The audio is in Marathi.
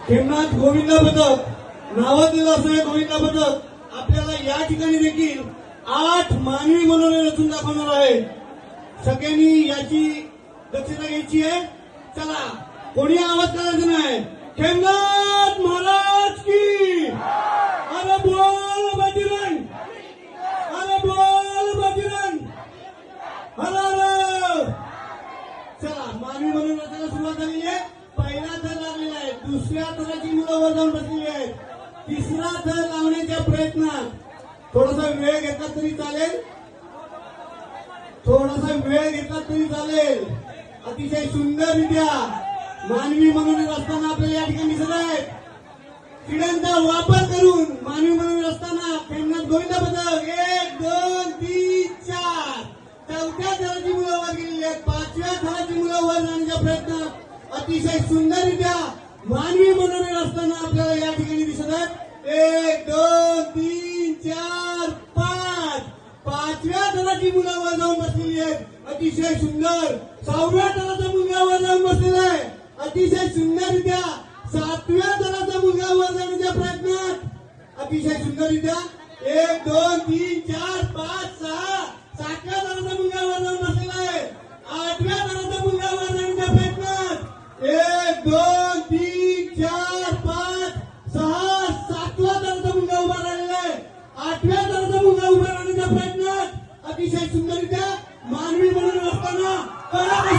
खेमनाथ गोविंदा पथक नावाजलेलं असं हे गोविंदा पथक आपल्याला या ठिकाणी देखील 8 मानवी मनोरे रचून दाखवणार आहे. सगळ्यांनी याची दक्षता घ्यायची आहे. चला, कोणी आवाज करायचा नाही. खेमनाथ महाराज की अरे बोल बजरंग, अरे बोल बजरंग, हर. चला, मानवी म्हणून रचना सुरुवात झालेली आहे. पहिला थर लागलेला आहे. दुसऱ्या थराची मुलं वर जाऊन बसलेली आहेत. तिसरा थर लावण्याच्या प्रयत्नात थोडासा वेळ घेतला तरी चालेल, थोडासा वेळ घेतला तरी चालेल. अतिशय सुंदररित्या मानवी मनोरे रचताना आपल्याला या ठिकाणी दिसत आहे. किड्यांचा वापर करून मानवी मनोरे रचताना खेमनाथ गोविंदा पथक 1 2 3 4 चौथ्या थराची मुलं वर गेलेली आहेत. 5व्या थराची मुलं वर जाण्याच्या प्रयत्नात अतिशय सुंदररित्या मानवी मनोरे रचताना आपल्याला या ठिकाणी दिसत आहेत. 1 2 3 4 5 5व्या थराची मुलं वर जाऊन बसलेली आहेत. अतिशय सुंदर. 6व्या थराचा मुलगा वर जाऊन बसलेला आहे. अतिशय सुंदररित्या 7व्या थराचा मुलगा वर जाण्याच्या प्रयत्नात अतिशय सुंदररित्या 1 2 3 4 5 6 7व्या थराचा मुलगा वर जाऊन बसलेला आहे. 8व्या थराचा मुलगा वर जाण्याच्या प्रयत्नात 1 2 3 4